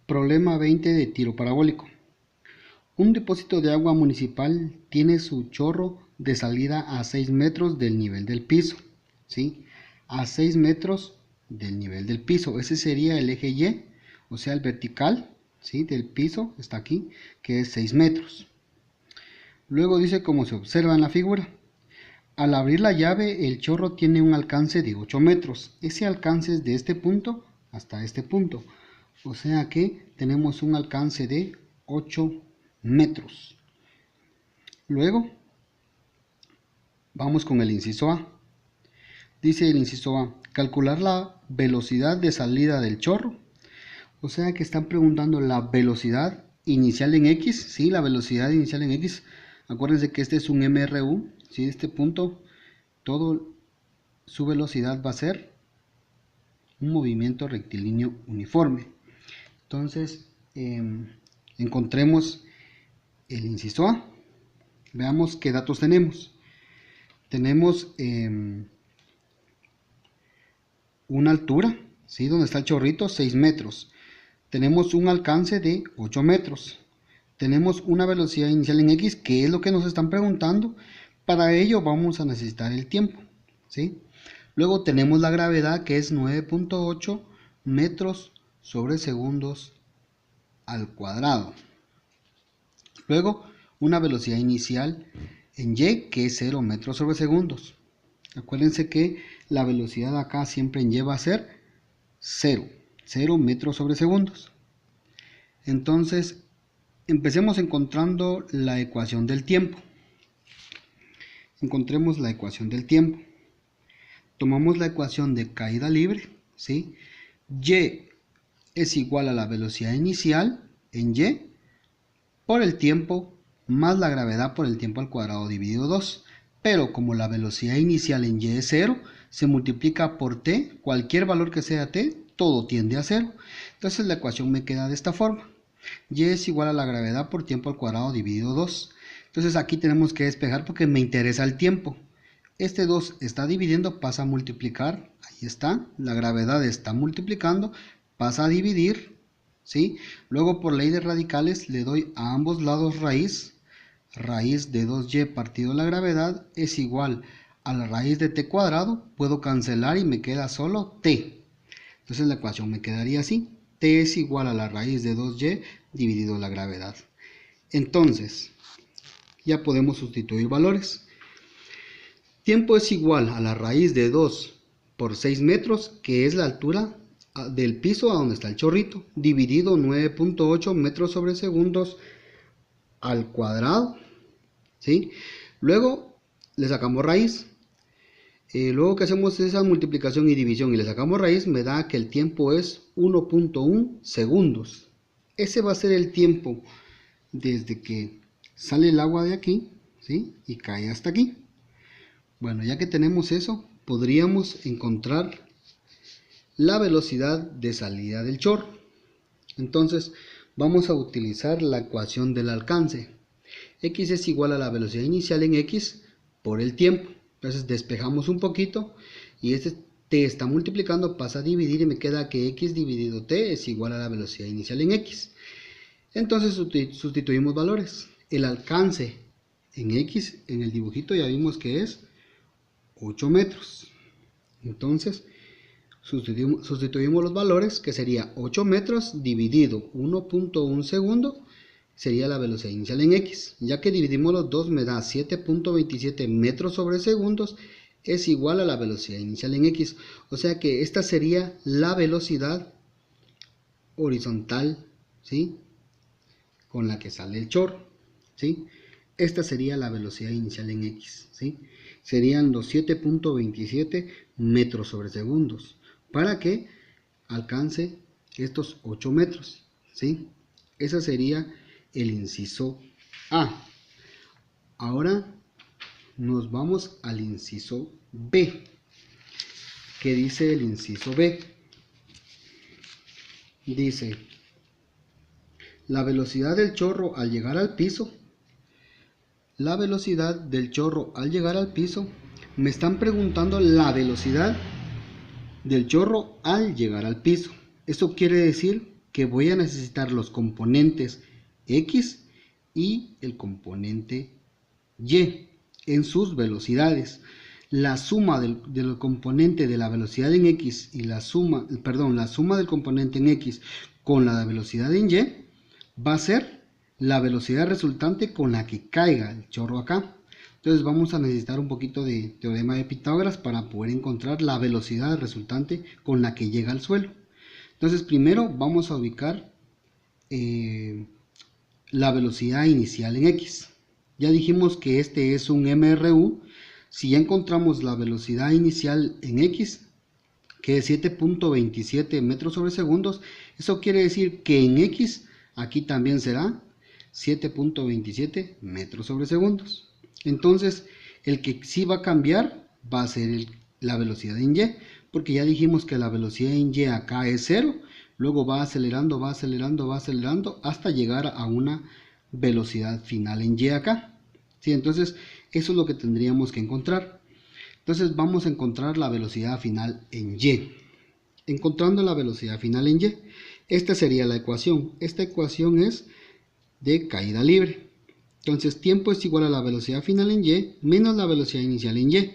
Problema 20 de tiro parabólico. Un depósito de agua municipal tiene su chorro de salida a 6 metros del nivel del piso, ¿sí? A 6 metros del nivel del piso. Ese sería el eje Y, o sea, el vertical, ¿sí? Del piso, está aquí, que es 6 metros. Luego dice, como se observa en la figura, al abrir la llave, el chorro tiene un alcance de 8 metros. Ese alcance es de este punto hasta este punto. O sea que tenemos un alcance de 8 metros. Luego, vamos con el inciso A. Dice el inciso A, calcular la velocidad de salida del chorro. O sea que están preguntando la velocidad inicial en X. Sí, la velocidad inicial en X. Acuérdense que este es un MRU. ¿Sí? Este punto, todo su velocidad va a ser un movimiento rectilíneo uniforme. Entonces, encontremos el inciso A. Veamos qué datos tenemos. Tenemos una altura, ¿sí? Donde está el chorrito, 6 metros. Tenemos un alcance de 8 metros. Tenemos una velocidad inicial en X, que es lo que nos están preguntando. Para ello vamos a necesitar el tiempo, ¿sí? Luego tenemos la gravedad, que es 9.8 metros sobre segundos al cuadrado. Luego una velocidad inicial en Y, que es 0 metros sobre segundos. Acuérdense que la velocidad acá siempre en Y va a ser 0 metros sobre segundos. Entonces, empecemos encontrando la ecuación del tiempo. Encontremos la ecuación del tiempo. Tomamos la ecuación de caída libre, ¿sí? Y es igual a la velocidad inicial en Y por el tiempo más la gravedad por el tiempo al cuadrado dividido 2. Pero como la velocidad inicial en Y es 0, se multiplica por t, cualquier valor que sea t, todo tiende a 0. Entonces la ecuación me queda de esta forma. Y es igual a la gravedad por tiempo al cuadrado dividido 2. Entonces aquí tenemos que despejar porque me interesa el tiempo. Este 2 está dividiendo, pasa a multiplicar, ahí está, la gravedad está multiplicando, pasa a dividir, ¿sí? Luego por ley de radicales le doy a ambos lados raíz de 2y partido la gravedad es igual a la raíz de t cuadrado, puedo cancelar y me queda solo t. Entonces la ecuación me quedaría así, t es igual a la raíz de 2y dividido la gravedad. Entonces, ya podemos sustituir valores. Tiempo es igual a la raíz de 2 por 6 metros, que es la altura del piso a donde está el chorrito, dividido 9.8 metros sobre segundos al cuadrado, ¿sí? Luego le sacamos raíz. Luego que hacemos esa multiplicación y división y le sacamos raíz, me da que el tiempo es 1.1 segundos. Ese va a ser el tiempo desde que sale el agua de aquí, ¿sí? Y cae hasta aquí. Bueno, ya que tenemos eso, podríamos encontrar la velocidad de salida del chorro. Entonces, vamos a utilizar la ecuación del alcance. X es igual a la velocidad inicial en X por el tiempo. Entonces, despejamos un poquito y este t está multiplicando, pasa a dividir y me queda que X dividido t es igual a la velocidad inicial en X. Entonces, sustituimos valores. El alcance en X, en el dibujito ya vimos que es 8 metros. Entonces, sustituimos los valores, que sería 8 metros dividido 1.1 segundo, sería la velocidad inicial en X. Ya que dividimos los dos me da 7.27 metros sobre segundos, es igual a la velocidad inicial en X. O sea que esta sería la velocidad horizontal, ¿sí? Con la que sale el chorro, ¿sí? Esta sería la velocidad inicial en X, ¿sí? Serían los 7.27 metros sobre segundos para que alcance estos 8 metros, ¿sí? Ese sería el inciso A. Ahora nos vamos al inciso B. ¿Qué dice el inciso B? Dice, la velocidad del chorro al llegar al piso. La velocidad del chorro al llegar al piso. Me están preguntando la velocidad del chorro al llegar al piso. Esto quiere decir que voy a necesitar los componentes X y el componente Y en sus velocidades. La suma del componente de la velocidad en X y la suma del componente en X con la velocidad en Y va a ser la velocidad resultante con la que caiga el chorro acá. Entonces vamos a necesitar un poquito de teorema de Pitágoras para poder encontrar la velocidad resultante con la que llega al suelo. Entonces primero vamos a ubicar la velocidad inicial en X. Ya dijimos que este es un MRU. Si ya encontramos la velocidad inicial en X, que es 7.27 metros sobre segundos, eso quiere decir que en X aquí también será 7.27 metros sobre segundos. Entonces el que sí va a cambiar va a ser la velocidad en Y, porque ya dijimos que la velocidad en Y acá es 0, luego va acelerando hasta llegar a una velocidad final en Y acá. ¿Sí? Entonces eso es lo que tendríamos que encontrar. Entonces vamos a encontrar la velocidad final en Y. Encontrando la velocidad final en Y, esta sería la ecuación. Esta ecuación es de caída libre. Entonces tiempo es igual a la velocidad final en Y menos la velocidad inicial en Y.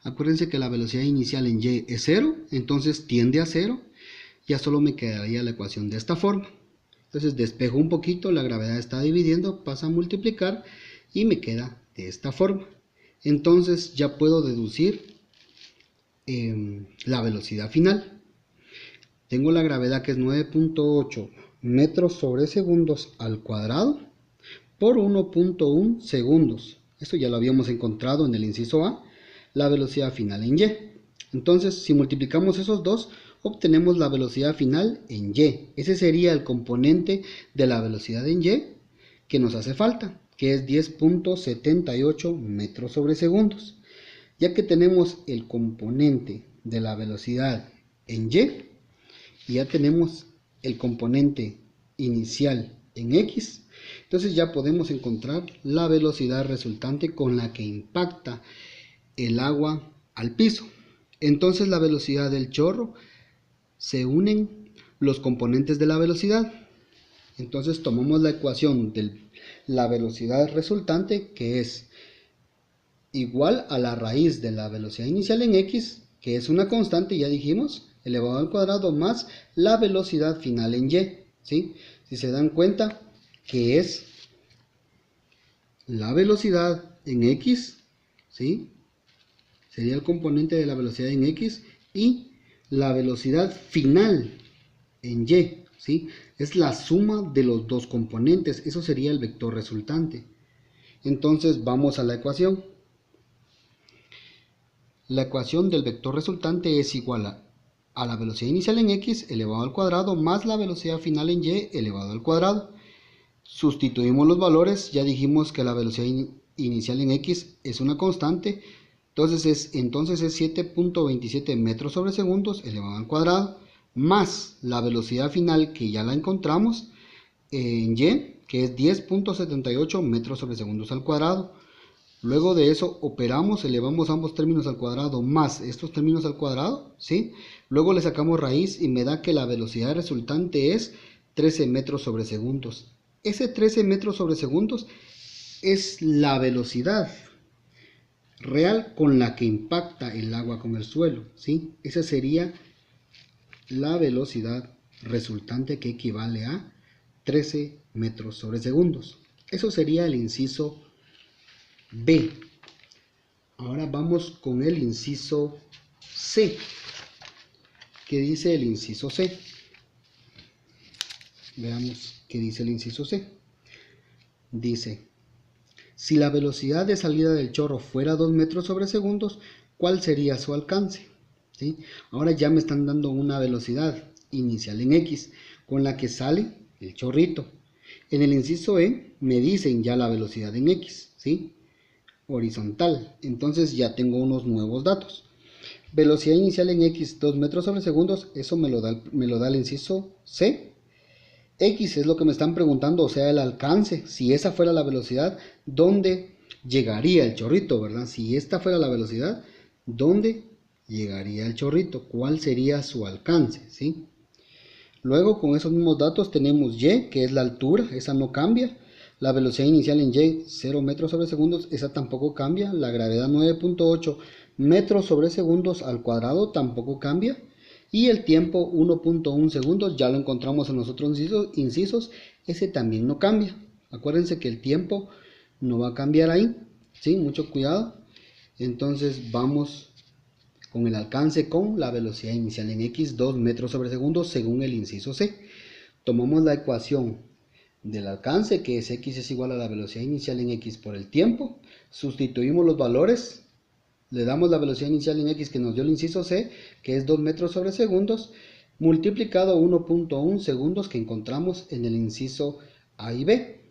Acuérdense que la velocidad inicial en Y es 0, entonces tiende a 0. Ya solo me quedaría la ecuación de esta forma. Entonces despejo un poquito, la gravedad está dividiendo, pasa a multiplicar y me queda de esta forma. Entonces ya puedo deducir la velocidad final. Tengo la gravedad que es 9.8 metros sobre segundos al cuadrado por 1.1 segundos. Esto ya lo habíamos encontrado en el inciso A, la velocidad final en Y. Entonces, si multiplicamos esos dos, obtenemos la velocidad final en Y. Ese sería el componente de la velocidad en Y que nos hace falta, que es 10.78 metros sobre segundos. Ya que tenemos el componente de la velocidad en Y, y ya tenemos el componente inicial en X, entonces ya podemos encontrar la velocidad resultante con la que impacta el agua al piso. Entonces la velocidad del chorro, se unen los componentes de la velocidad. Entonces tomamos la ecuación de la velocidad resultante, que es igual a la raíz de la velocidad inicial en X, que es una constante, ya dijimos, elevado al cuadrado, más la velocidad final en Y. ¿Sí? Si se dan cuenta que es la velocidad en X, ¿sí? Sería el componente de la velocidad en X, y la velocidad final en Y, ¿sí? Es la suma de los dos componentes, eso sería el vector resultante. Entonces vamos a la ecuación. La ecuación del vector resultante es igual a la velocidad inicial en X elevado al cuadrado más la velocidad final en Y elevado al cuadrado. Sustituimos los valores, ya dijimos que la velocidad inicial en X es una constante, entonces es 7.27 metros sobre segundos elevado al cuadrado, más la velocidad final que ya la encontramos en Y, que es 10.78 metros sobre segundos al cuadrado. Luego de eso operamos, elevamos ambos términos al cuadrado más estos términos al cuadrado, ¿sí? Luego le sacamos raíz y me da que la velocidad resultante es 13 metros sobre segundos. Ese 13 metros sobre segundos es la velocidad real con la que impacta el agua con el suelo, ¿sí? Esa sería la velocidad resultante, que equivale a 13 metros sobre segundos. Eso sería el inciso B. Ahora vamos con el inciso C. ¿Qué dice el inciso C? Veamos qué dice el inciso C. Dice: si la velocidad de salida del chorro fuera 2 metros sobre segundos, ¿cuál sería su alcance? ¿Sí? Ahora ya me están dando una velocidad inicial en X con la que sale el chorrito. En el inciso E me dicen ya la velocidad en X, ¿sí? Horizontal. Entonces ya tengo unos nuevos datos. Velocidad inicial en X 2 metros sobre segundos, eso me lo da el inciso C. X es lo que me están preguntando, o sea, el alcance. Si esa fuera la velocidad, ¿dónde llegaría el chorrito, verdad? Si esta fuera la velocidad, ¿dónde llegaría el chorrito? ¿Cuál sería su alcance? ¿Sí? Luego con esos mismos datos tenemos y, que es la altura, esa no cambia. La velocidad inicial en y, 0 metros sobre segundos, esa tampoco cambia. La gravedad 9.8 metros sobre segundos al cuadrado tampoco cambia. Y el tiempo 1.1 segundos, ya lo encontramos en los otros incisos, ese también no cambia. Acuérdense que el tiempo no va a cambiar ahí, ¿sí? Mucho cuidado. Entonces vamos con el alcance con la velocidad inicial en x, 2 metros sobre segundo según el inciso C. Tomamos la ecuación del alcance, que es x es igual a la velocidad inicial en x por el tiempo. Sustituimos los valores, le damos la velocidad inicial en x que nos dio el inciso C, que es 2 metros sobre segundos, multiplicado 1.1 segundos que encontramos en el inciso A y B.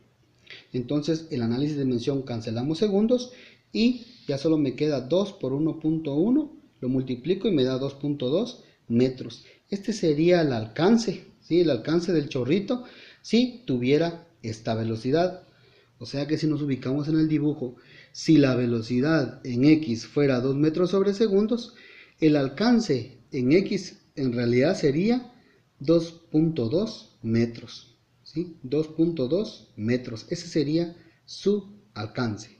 Entonces el análisis de dimensión cancelamos segundos y ya solo me queda 2 por 1.1, lo multiplico y me da 2.2 metros. Este sería el alcance, ¿sí? El alcance del chorrito si tuviera esta velocidad. O sea que si nos ubicamos en el dibujo, si la velocidad en x fuera 2 metros sobre segundos, el alcance en x en realidad sería 2.2 metros. ¿Sí? 2.2 metros. Ese sería su alcance.